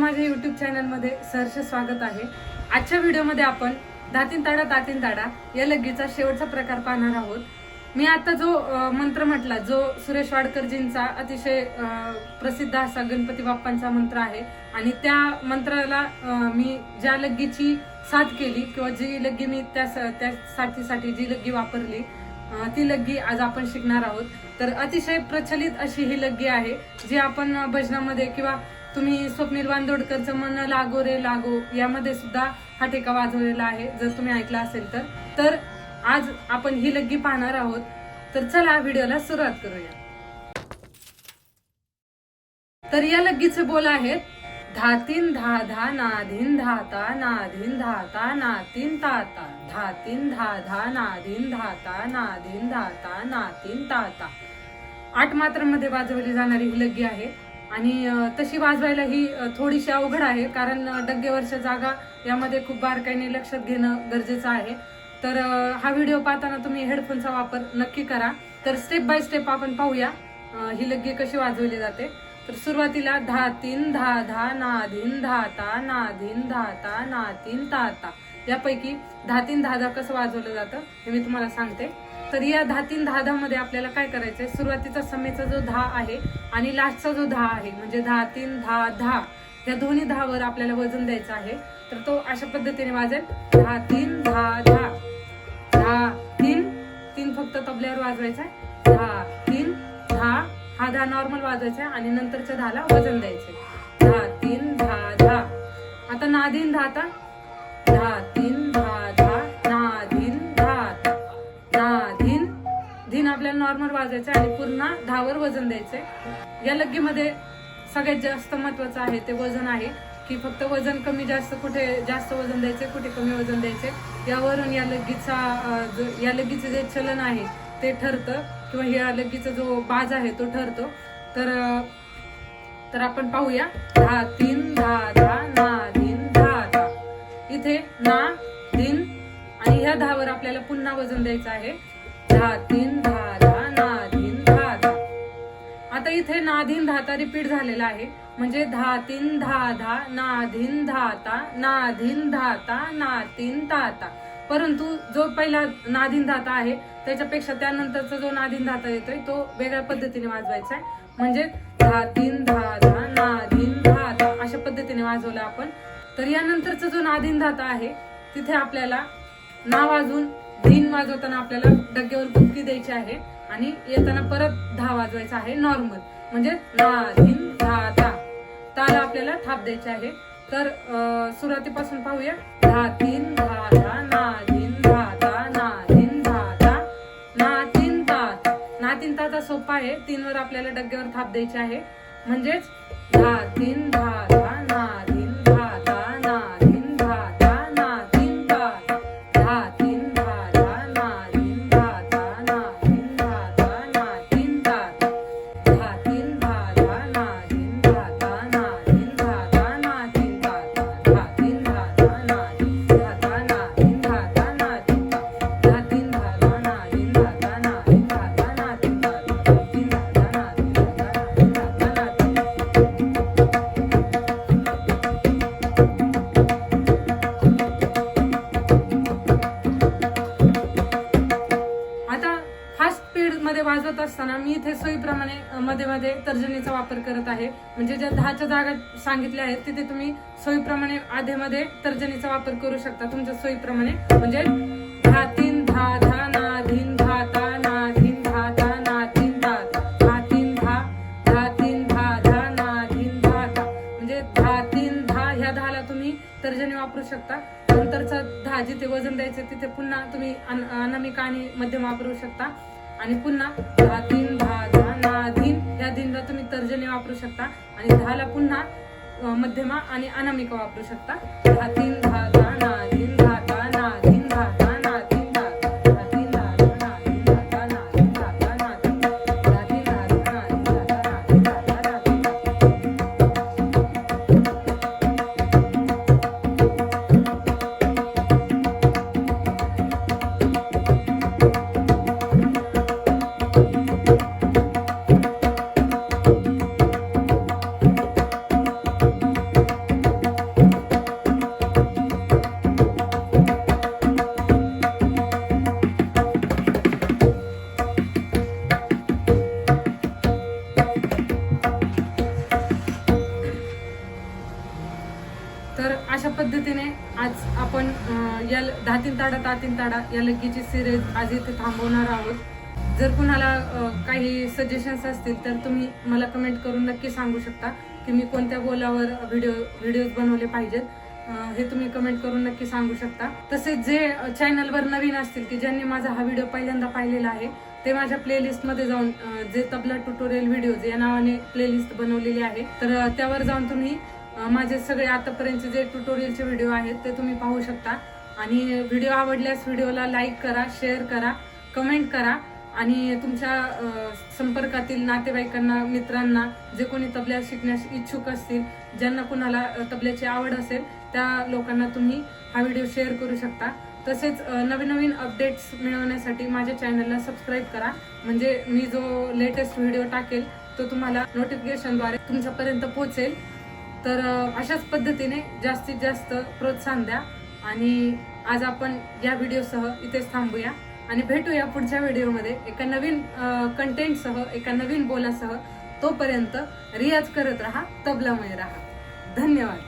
माझ्या YouTube चॅनलमध्ये सहर्ष स्वागत आहे। आजच्या व्हिडिओमध्ये आपण दातीन ताडा या लग्गीचा शेवटचा प्रकार पाहणार आहोत। मी आता जो मंत्र म्हटला, जो सुरेश वाडकरजींचा अतिशय प्रसिद्ध असा गणपती बाप्पांचा मंत्र आहे आणि त्या मंत्राला मी ज्या लग्गीची साथ केली किंवा जी लग्गी मी त्या साथीसाठी जी लग्गी वापरली ती लग्गी आज आपण शिकणार आहोत। तर अतिशय प्रचलित अशी ही लग्गी आहे जी आपण भजनामध्ये किंवा तुम्ही स्वप्नील बांदोडकरचं मन लागो रे लागो यामध्ये सुद्धा हा ठेका वाजवलेला आहे, जर तुम्ही ऐकला असेल तर आज आपण ही लग्गी पाहणार आहोत। तर चला व्हिडिओला सुरुवात करूया। तर या लग्गीचे बोल आहेत, धातीन धा धा नाधीन धाता नाधीन धाता नातीन ताता, धातीन धा धा नाधीन धाता नाधीन धाता नातीन ताता। 8 मात्रांमध्ये वाजवली जाणारी ही लग्गी आहे आणि तशी वाजवायला ही थोडीशी अवघड आहे, कारण डग्गेवरच्या जागा यामध्ये खूप बारकाईने लक्षात घेणं गरजेचं आहे। तर हा व्हिडिओ पाहताना तुम्ही हेडफोनचा वापर नक्की करा। तर स्टेप बाय स्टेप आपण पाहूया ही लग्गी कशी वाजवली जाते। तर सुरुवातीला धातीन धा धा नाधीन धाता नाधीन धाता नातीन ताता, यापैकी धातीन धादा कसं वाजवलं जातं हे मी तुम्हाला सांगते। तर या धातीन धादा मध्ये आपल्याला काय करायचंय, सुरुवातीचा समेचा जो धा आहे आणि लास्टचा जो धा आहे म्हणजे धातीन धा धा, या दोन्ही धावर आपल्याला वजन द्यायचं आहे। तर तो अशा पद्धतीने वाजेल, धातीन धा धा, धा तीन तीन फक्त तबल्यावर वाजवायचा आहे, धा तीन धा, हा धा नॉर्मल वाजवायचा आहे आणि नंतरच्या धाला वजन द्यायचे, धा तीन धा धा। आता नाधीन धाता, धा तीन धा धा नाधीन धाता, नाधीन धीन आपल्याला नॉर्मल वाजायचं आणि पूर्ण धावर वजन द्यायचंय। या लग्गीमध्ये सगळ्यात जास्त महत्वाचं आहे ते वजन आहे, की फक्त वजन कमी जास्त, कुठे जास्त वजन द्यायचे कुठे कमी वजन द्यायचे यावरून या लग्गीचे जे चलन आहे ते ठरतं किंवा या लग्गीचा जो बाज आहे तो ठरतो। तर आपण पाहूया, धा तीन धा धा नाधीन धाता, इथे ना धीन आणि ह्या धावर आपल्याला पुन्हा वजन द्यायचं आहे, धा तीन धा धा नाधीन धाता। आता इथे नाधीन धाता रिपीट झालेला आहे, म्हणजे धा तीन धा धा नाधीन धाता नाधीन धाता नातीन ताता। परंतु जो पहिला नाधीन धाता आहे त्याच्यापेक्षा त्यानंतरचा जो नाधीन धाता येतोय तो वेगळ्या पद्धतीने वाजवायचा आहे, म्हणजे धा तीन धा धा नाधीन धाता अशा पद्धतीने वाजवला आपण। तर यानंतरचा जो नाधीन धाता आहे तिथे आपल्याला ना वाजवून धीन वाजवताना आपल्याला डग्ग्यावर बुक्की द्यायची आहे आणि येताना परत धा वाजवायचा आहे नॉर्मल, म्हणजे नाधीन धाता, ताला आपल्याला थाप द्यायची आहे। तर सुरुवातीपासून पाहूया, धा तीन धा धा नाधीन धाता नाधीन धाता नातीन ताता। नातीन ताता सोपा आहे, 3 वर आपल्याला डग्ग्यावर थाप द्यायची आहे, म्हणजेच धा तीन धा धा नाधीन धाता नाधीन धाता नातीन ताता, धा तीन धा धा नाधीन धाता नाधीन धाता नातीन ताता, धा तीन धा धा नाधीन धाता नाधीन धाता नातीन ताता, धा तीन धा धा नाधीन धाता नाधीन धाता नातीन ताता, धा तीन धा धा नाधीन धाता नाधीन धाता नातीन ताता, धा तीन धा धा नाधीन धाता नाधीन धाता नातीन। आता फास्ट स्पीड मध्ये वाजवत असताना मी इथे सोयीप्रमाणे मध्ये मध्ये तर्जनीचा वापर करत आहे, म्हणजे ज्या 10च्या जागा सांगितल्या आहेत तिथे तुम्ही सोयीप्रमाणे आधे मध्ये तर्जनीचा वापर करू शकता तुमच्या सोयीप्रमाणे, म्हणजे धा तीन धा धा नाधीन धाता नाधीन धाता नातीन ताता, धा तीन धा धा तीन धा धा नाधीन धाता, म्हणजे धा तीन धा ह्या धाला तुम्ही तर्जनी वापरू शकता। नंतरचा धा जिथे वजन द्यायचे तिथे पुन्हा तुम्ही अनामिका आणि मध्यम वापरू शकता आणि पुन्हा धा तीन धा धा नाधीन या धीनला तुम्ही तर्जनी वापरू शकता आणि धाला पुन्हा मध्यमा आणि अनामिका वापरू शकता, धा तीन धा धा नाधीन धाता नाधीन धाता नातीन ताता, धा तीन धा धा नाधीन धाता नाधीन धाता नातीन ताता, धा तीन धा धा नाधीन धाता नाधीन धाता नातीन ताता। आज आपण या धातीन ताडा तातीन ताडा या लगीची सिरीज आज इथे थांबवणार आहोत. जर कुणाला काही सजेशन्स असतील तर तुम्ही मला कमेंट करून नक्की सांगू शकता की मी कोणत्या बोलावर व्हिडिओज बनवले पाहिजेत, हे तुम्ही कमेंट करून नक्की सांगू शकता. तसेच जे चॅनलवर नवीन असतील की ज्यांनी माझा हा व्हिडिओ पहिल्यांदा पाहिलेला आहे ते माझ्या प्लेलिस्ट मध्ये जाऊन जे तबला ट्युटोरियल व्हिडिओज या नावाने प्लेलिस्ट बनवलेली आहे, तर त्यावर जाऊन तुम्ही माझे सगळे आतापर्यंतचे जे ट्युटोरियलचे व्हिडिओ आहेत ते तुम्ही पाहू शकता. आणि व्हिडिओ आवडल्यास व्हिडिओला लाईक करा, शेअर करा, कमेंट करा आणि तुमच्या संपर्कातील नातेवाईकांना, मित्रांना, जे कोणी तबला शिकण्यास इच्छुक असतील, ज्यांना कुणाला तबल्याची आवड असेल त्या लोकांना तुम्ही हा व्हिडिओ शेअर करू शकता. तसेच नवीन नवीन अपडेट्स मिळवण्यासाठी माझ्या चॅनलला सबस्क्राईब करा, म्हणजे मी जो लेटेस्ट व्हिडिओ टाकेल तो तुम्हाला नोटिफिकेशनद्वारे तुमच्यापर्यंत पोहोचेल. तर अशाच पद्धतीने जास्तीत जास्त प्रोत्साहन द्या आणि आज आपण या व्हिडिओसह इथेच थांबूया आणि भेटूया पुढच्या व्हिडिओमध्ये एका नवीन कंटेंटसह, एका नवीन बोलासह. तोपर्यंत रियाज करत राहा, तबलामय राहा. धन्यवाद.